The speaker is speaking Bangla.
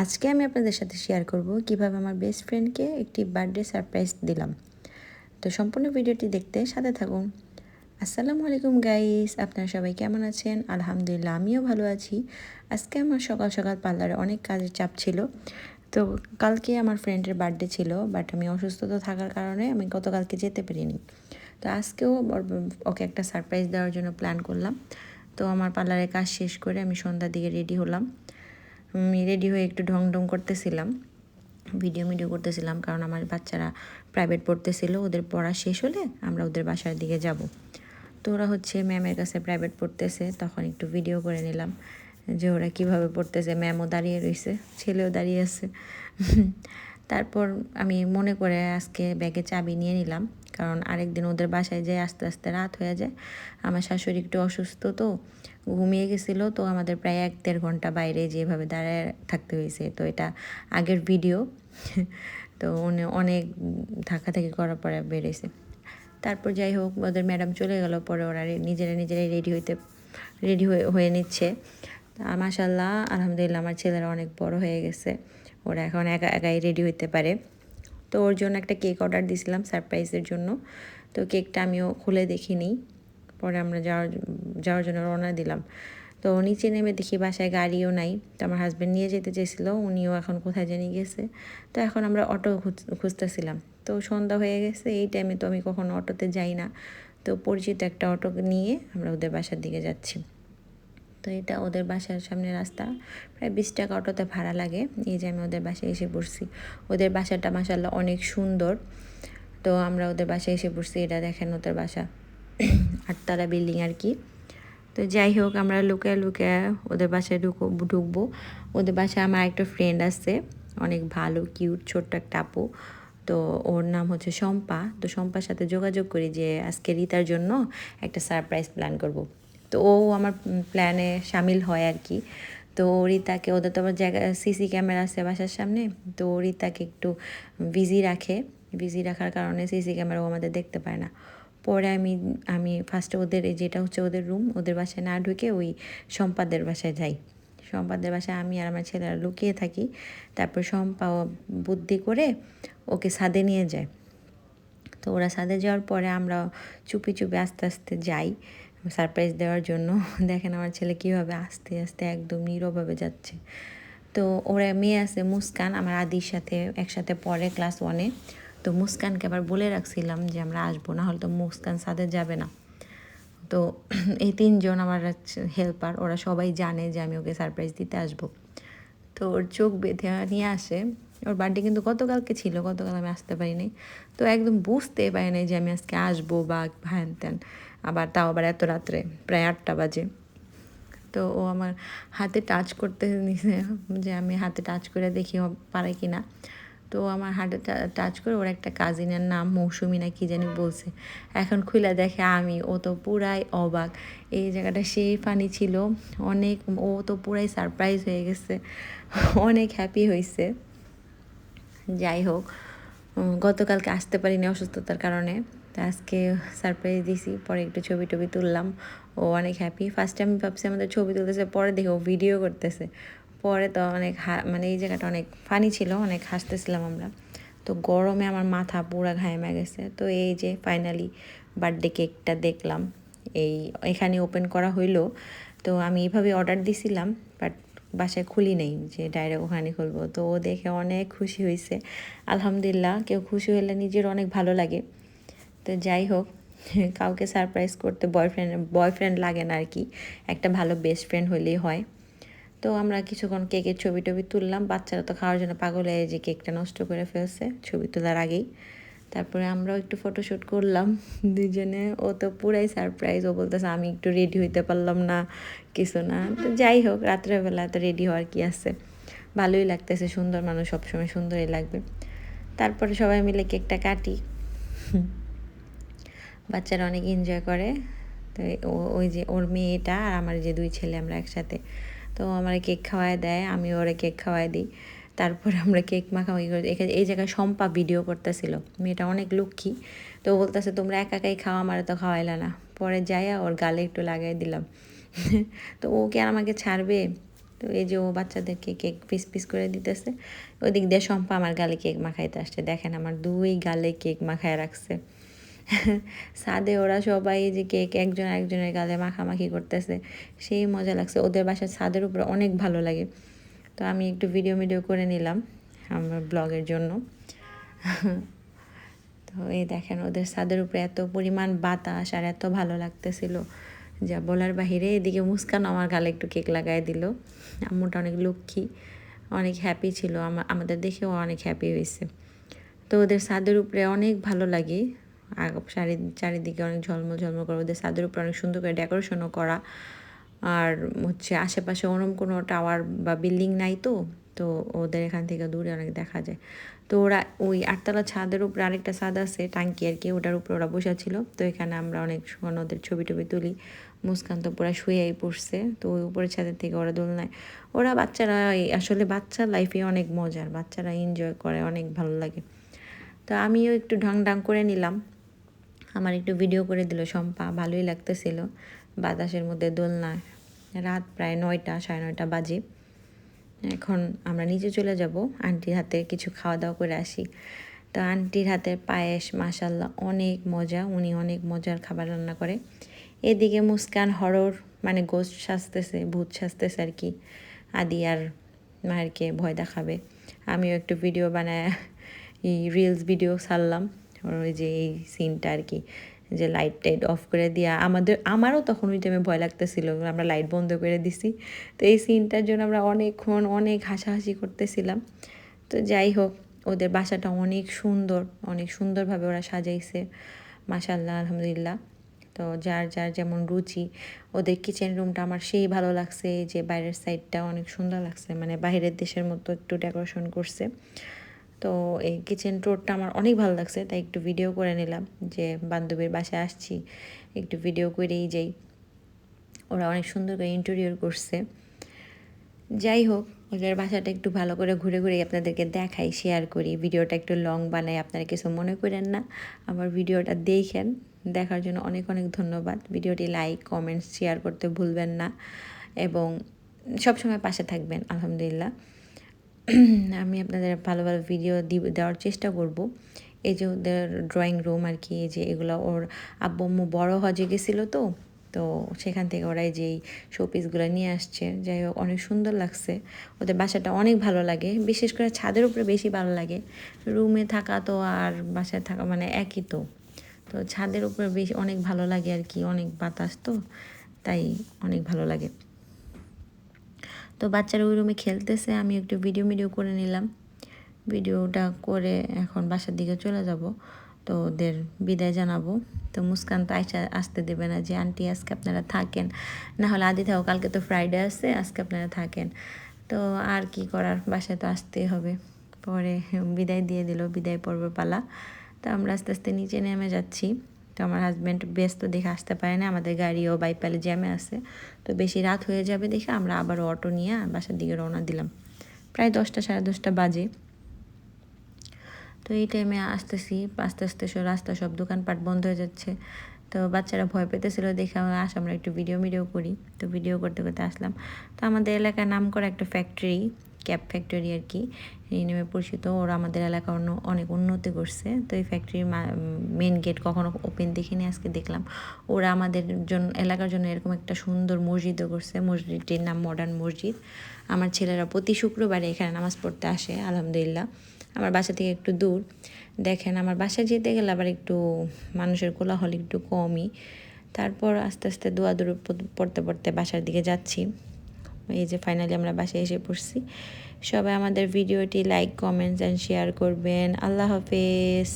আজকে আমি আপনাদের সাথে শেয়ার করব কিভাবে আমার বেস্ট ফ্রেন্ডকে একটি বার্থডে সারপ্রাইজ দিলাম। তো সম্পূর্ণ ভিডিওটি দেখতে সাথে থাকুন। আসসালামু আলাইকুম গাইস, আপনারা সবাই কেমন আছেন? আলহামদুলিল্লাহ, আমিও ভালো আছি। আজকে আমার সকাল সকাল পার্লারে অনেক কাজের চাপ ছিল। তো কালকে আমার ফ্রেন্ডের বার্থডে ছিল, বাট আমি অসুস্থতা থাকার কারণে আমি গতকালকে যেতে পারিনি। তো আজকেও ওকে একটা সারপ্রাইজ দেওয়ার জন্য প্ল্যান করলাম। তো আমার পার্লারের কাজ শেষ করে আমি সন্ধ্যার দিকে রেডি হলাম। আমি রেডি হয়ে একটু ঢং ঢং করতেছিলাম, ভিডিও করতেছিলাম, কারণ আমার বাচ্চারা প্রাইভেট পড়তেছিল। ওদের পড়া শেষ হলে আমরা ওদের বাসার দিকে যাব। তো ওরা হচ্ছে ম্যামের কাছে প্রাইভেট পড়তেছে, তখন একটু ভিডিও করে নিলাম যে ওরা কীভাবে পড়তেছে। ম্যামও দাঁড়িয়ে রয়েছে, ছেলেও দাঁড়িয়ে আছে। তারপর আমি মনে করে আজকে ব্যাগে চাবি নিয়ে নিলাম, কারণ আরেকদিন ওদের বাসায় যেয়ে আস্তে আস্তে রাত হয়ে যায়। আমার শাশুড়ি একটু অসুস্থ, তো ঘুমিয়ে গেছিলো। তো আমাদের প্রায় 1-1.5 ঘন্টা বাইরে যেভাবে দাঁড়ায় থাকতে হয়েছে। তো এটা আগের ভিডিও। তো উনি অনেক ধাক্কাধাক্কি করার পরে বেরিয়েছে। তারপর যাই হোক, ওদের ম্যাডাম চলে গেল, পরে ওরা নিজেরাই রেডি হয়ে নিচ্ছে। মাশাআল্লাহ, আলহামদুলিল্লাহ, আমার ছেলেরা অনেক বড় হয়ে গেছে, ওরা এখন একাই রেডি হইতে পারে। তো ওর জন্য একটা কেক অর্ডার দিয়েছিলাম সারপ্রাইজের জন্য। তো কেকটা আমিও খুলে দেখিনি, পরে আমরা যাওয়ার জন্য রওনা দিলাম। তো নিচে নেমে দেখি বাসায় গাড়িও নাই। তো আমার হাজব্যান্ড নিয়ে যেতে চেয়েছিলো, উনিও এখন কোথায় জানি গেছে। তো এখন আমরা অটো খুঁজতেছিলাম। তো সন্ধ্যা হয়ে গেছে, এই টাইমে তো আমি কখনো অটোতে যাই না। তো পরিচিত একটা অটো নিয়ে আমরা ওদের বাসার দিকে যাচ্ছি। তো এটা ওদের বাসার সামনে রাস্তা, প্রায় 20 টাকা অটোতে ভাড়া লাগে। এই যে আমি ওদের বাসায় এসে পড়ছি। ওদের বাসাটা মাশাআল্লাহ অনেক সুন্দর। তো আমরা ওদের বাসায় এসে পড়ছি, এটা দেখেন ওদের বাসা, 8 তলা বিল্ডিং আর কি। তো যাই হোক, আমরা লুকায় ওদের বাসায় ঢুকবো। ওদের বাসায় আমার একটা ফ্রেন্ড আছে, অনেক ভালো কিউট ছোট্ট একটা আপু। তো ওর নাম হচ্ছে শম্পা। তো শম্পার সাথে যোগাযোগ করি যে আজকে রিতার জন্য একটা সারপ্রাইজ প্ল্যান করব। তো ও আমার প্ল্যানে সামিল হয় আর কি। তো রিতাকে, ওদের তো আবার জায়গা সিসি ক্যামেরা আছে বাসার সামনে, তো রিতাকে একটু বিজি রাখার কারণে সিসি ক্যামেরাও আমাদের দেখতে পায় না। পরে আমি ফার্স্টে ওদের, যেটা হচ্ছে ওদের রুম, ওদের বাসায় না ঢুকে ওই সম্পাদের বাসায় যাই। সম্পাদের বাসায় আমি আর আমার ছেলেরা লুকিয়ে থাকি। তারপর সম্পা বুদ্ধি করে ওকে ছাদে নিয়ে যায়। তো ওরা ছাদে যাওয়ার পরে আমরা চুপি আস্তে আস্তে যাই সারপ্রাইজ দেওয়ার জন্য। দেখেন আমার ছেলে কীভাবে আস্তে আস্তে একদম নীরবভাবে যাচ্ছে। তো ওরা মেয়ে আছে মুস্কান, আমার আদির সাথে একসাথে পড়ে ক্লাস 1-এ। তো মুস্কানকে আবার বলে রাখছিলাম যে আমরা আসবো, না হলে তো মুস্কান ছাদে যাবে না। তো এই 3জন আমার হেল্পার, ওরা সবাই জানে যে আমি ওকে সারপ্রাইজ দিতে আসবো। তো ওর চোখ বেঁধে নিয়ে আসে। ওর বার্থডে কিন্তু গতকালকে ছিল, গতকাল আমি আসতে পারিনি। তো একদম বুঝতে পারি নাই যে আমি আজকে আসবো বা হ্যান ত্যান, তাও আবার এত রাত্রে, প্রায় 8টা বাজে। তো ও আমার হাতে টাচ করতে নিছে, যে আমি হাতে টাচ করে দেখি পারে কি না। তো আমার হাতে টাচ করে ওর একটা কাজিনের নাম মৌসুমি না কি জানি বলছে। এখন খুলে দেখে আমি, ও তো পুরাই অবাক। এই জায়গাটা সেই ফানি ছিল অনেক, ও তো পুরাই সারপ্রাইজ হয়ে গেছে, অনেক হ্যাপি হয়েছে। যাই হোক, গতকালকে আসতে পারিনি অসুস্থতার কারণে। তো আজকে সারপ্রাইজ দিছি, পরে একটু ছবি টবি তুললাম। ও অনেক হ্যাপি। ফার্স্টে আমি ভাবছি আমাদের ছবি তুলতেছে, পরে দেখি ও ভিডিও করতেছে। পরে তো অনেক মানে এই জায়গাটা অনেক ফানি ছিল, অনেক হাসতেছিলাম আমরা। তো গরমে আমার মাথা পুরা ঘামে গেছে। তো এই যে ফাইনালি বার্থডে কেকটা দেখলাম, এখানে ওপেন করা হইলো। তো আমি এইভাবে অর্ডার দিছিলাম, বাট বাসায় খুলি নেই যে ডাইরেক্ট ওখানে খুলবো। তো ও দেখে অনেক খুশি হয়েছে। আলহামদুলিল্লাহ, কেউ খুশি হলে নিজের অনেক ভালো লাগে। তো যাই হোক, কাউকে সারপ্রাইজ করতে বয়ফ্রেন্ড লাগে না আর কি, একটা ভালো বেস্ট ফ্রেন্ড হলেই হয়। তো আমরা কিছুক্ষণ কেকের ছবি টবি তুললাম। বাচ্চারা তো খাওয়ার জন্য পাগল হয়ে যে কেকটা নষ্ট করে ফেলছে ছবি তোলার আগেই। তারপরে আমরাও একটু ফটোশ্যুট করলাম দুজনে। ও তো পুরাই সারপ্রাইজ, ও বলতেছে আমি একটু রেডি হইতে পারলাম না, কিছু না। তো যাই হোক, রাত্রেবেলা তো রেডি হওয়ার কি আছে, ভালোই লাগতেছে, সুন্দর মানুষ সবসময় সুন্দরই লাগবে। তারপরে সবাই মিলে কেকটা কাটি, বাচ্চারা অনেক এনজয় করে। তো ওই যে ওর মেয়েটা আর আমার যে 2 ছেলে, আমরা একসাথে। তো আমার কেক খাওয়ায় দেয়, আমি ওরা কেক খাওয়াই দিই। তারপরে আমরা কেক মাখামাখি করি। এই জায়গায় শম্পা ভিডিও করতেছিল, মেয়েটা অনেক লক্ষ্মী। তো বলতেছে তোমরা একাই খাওয়া, আমার তো খাওয়াইলা না। পরে যাইয়া ওর গালে একটু লাগাই দিলাম। তো ও কি আর আমাকে ছাড়বে? তো এই যে ও বাচ্চাদেরকে কেক পিস পিস করে দিতেছে, ওদিক দিয়ে শম্পা আমার গালে কেক মাখাইতে আসছে। দেখেন আমার 2 গালে কেক মাখায় রাখছে। ছাদে ওরা সবাই যে কেক একজন আরেকজনের গালে মাখামাখি করতেছে, সেই মজা লাগছে। ওদের বাসার ছাদের উপরে অনেক ভালো লাগে। তো আমি একটু ভিডিও করে নিলাম আমার ব্লগের জন্য। তো এই দেখেন ওদের ছাদের উপরে এত পরিমাণ বাতাস আর এত ভালো লাগতেছিল যা বলার বাহিরে। এদিকে মুস্কান আমার গালে একটু কেক লাগাই দিল। আম্মুটা অনেক লক্ষ্মী, অনেক হ্যাপি ছিল, আমাদের দেখেও অনেক হ্যাপি হয়েছে। তো ওদের ছাদের উপরে অনেক ভালো লাগে, চারিদিকে অনেক ঝলমল করে ওদের ছাদের উপরে অনেক সুন্দর করে ডেকোরেশনও করা। আর হচ্ছে আশেপাশে ওরম কোনো টাওয়ার বা বিল্ডিং নাই, তো তো ওদের এখান থেকে দূরে অনেক দেখা যায়। তো ওরা ওই 8তলা ছাদের উপরে আরেকটা ছাদ আছে টাঙ্কি আর কি, ওটার উপরে ওরা বসা ছিল। তো এখানে আমরা অনেক সময় ওদের ছবি টবি তুলি। মুস্কান তো পুরো শুয়েই পড়ছে। তো ওই উপরের ছাদের থেকে ওরা দোলনায়, ওরা বাচ্চারা আসলে বাচ্চা লাইফে অনেক মজার, বাচ্চারা এনজয় করে, অনেক ভালো লাগে। তো আমিও একটু ঢং করে নিলাম, আমার একটু ভিডিও করে দিল শম্পা, ভালোই লাগতেছিল বাতাসের মধ্যে দোলনায়। রাত প্রায় 9টা 9:30 বাজে। এখন আমরা নিচে চলে যাব, আন্টির হাতে কিছু খাওয়া দাওয়া করে আসি। তো আন্টির হাতের পায়েস মাশাল্লাহ অনেক মজা, উনি অনেক মজার খাবার রান্না করে। এদিকে মুস্কান হরর মানে গোস্ট সাজতেছে, ভূত সাজতেছে আর কি, আদি আর মায়েরকে ভয় দেখাবে। আমিও একটু ভিডিও বানায় এই রিলস ভিডিও ছাড়লাম, ওই যে এই সিনটা আর কি, যে লাইট টাইট অফ করে দিয়া আমারও তখন ওই টাইমে ভয় লাগতেছিল, আমরা লাইট বন্ধ করে দিছি। তো এই সিনটার জন্য আমরা অনেকক্ষণ অনেক হাসাহাসি করতেছিলাম। তো যাই হোক, ওদের বাসাটা অনেক সুন্দরভাবে ওরা সাজাইছে মাশাআল্লাহ আলহামদুলিল্লাহ। তো যার যেমন রুচি, ওদের কিচেন রুমটা আমার সেই ভালো লাগছে, যে বাইরের সাইডটা অনেক সুন্দর লাগছে, মানে বাইরের দেশের মতো একটু ডেকোরেশন করছে। তো এই কিচেন টোরটা আমার অনেক ভালো লাগছে, তাই একটু ভিডিও করে নিলাম, যে বান্ধবীর বাসায় আসছি একটু ভিডিও করেই যাই। ওরা অনেক সুন্দর করে ইন্টেরিয়র করছে। যাই হোক, ওদের বাসাটা একটু ভালো করে ঘুরে আপনাদেরকে দেখাই, শেয়ার করি। ভিডিওটা একটু লং বানাই, আপনারা কিছু মনে করেন না, আমার ভিডিওটা দেখেন। দেখার জন্য অনেক ধন্যবাদ। ভিডিওটি লাইক কমেন্টস শেয়ার করতে ভুলবেন না, এবং সবসময় পাশে থাকবেন। আলহামদুলিল্লাহ আমি আপনাদের ভালো ভিডিও দেওয়ার চেষ্টা করব। এই যে ওদের ড্রয়িং রুম আর কি, এই যে এগুলো ওর আব্বু আম্মু বড় হজে গেছিলো, তো তো সেখান থেকে ওরা এই যে এই শোপিসগুলো নিয়ে আসছে। যাই হোক, অনেক সুন্দর লাগছে। ওদের বাসাটা অনেক ভালো লাগে, বিশেষ করে ছাদের উপরে বেশি ভালো লাগে। রুমে থাকা তো আর বাসায় থাকা মানে একই, তো তো ছাদের উপরে বেশি অনেক ভালো লাগে আর কি, অনেক বাতাস, তো তাই অনেক ভালো লাগে। তো বাচ্চারা ওই রুমে খেলতেছে, আমি একটু ভিডিও করে নিলাম। ভিডিওটা করে এখন বাসার দিকে চলে যাব, তো ওদের বিদায় জানাবো। তো মুস্কান তো আসতে দেবে না, যে আন্টি আজকে আপনারা থাকেন, না হলে আদি থাকো, কালকে তো ফ্রাইডে আছে, আজকে আপনারা থাকেন। তো আর কি করার, বাসায় তো আসতেই হবে। পরে বিদায় দিয়ে দিল, বিদায় পর্ব পালা। তো আমরা আস্তে আস্তে নিচে নেমে যাচ্ছি। তো আমার হাজব্যান্ড ব্যস্ত দেখে আসতে পারে না, আমাদের গাড়িও বাইপালে জ্যামে আছে। তো বেশি রাত হয়ে যাবে দেখে আমরা আবার অটো নিয়ে বাসার দিকে রওনা দিলাম। প্রায় 10টা 10:30 বাজে। তো এই টাইমে আসতেছি, আস্তে আস্তে রাস্তা সব দোকানপাট বন্ধ হয়ে যাচ্ছে। তো বাচ্চারা ভয় পেতেছিল দেখে আমরা একটু ভিডিও করি। তো ভিডিও করতে আসলাম। তো আমাদের এলাকার নাম করা একটা ফ্যাক্টরি, ক্যাপ ফ্যাক্টরি আর কি, এই নামে পরিচিত। ওরা আমাদের এলাকা অনেক উন্নতি করছে। তো এই ফ্যাক্টরির মেন গেট কখনো ওপেন দেখিনি, আজকে দেখলাম। ওরা আমাদের এলাকার জন্য এরকম একটা সুন্দর মসজিদও করছে। মসজিদটির নাম মডার্ন মসজিদ। আমার ছেলেরা প্রতি শুক্রবারে এখানে নামাজ পড়তে আসে আলহামদুলিল্লাহ। আমার বাসা থেকে একটু দূর। দেখেন, আমার বাসায় যেতে গেলে আবার একটু মানুষের কোলাহল একটু কমই। তারপর আস্তে আস্তে দোয়া পড়তে বাসার দিকে যাচ্ছি। এই যে ফাইনালি আমরা বাসায় এসে পড়ছি। সবাই আমাদের ভিডিওটি লাইক কমেন্টস অ্যান্ড শেয়ার করবেন। আল্লাহ হাফেজ।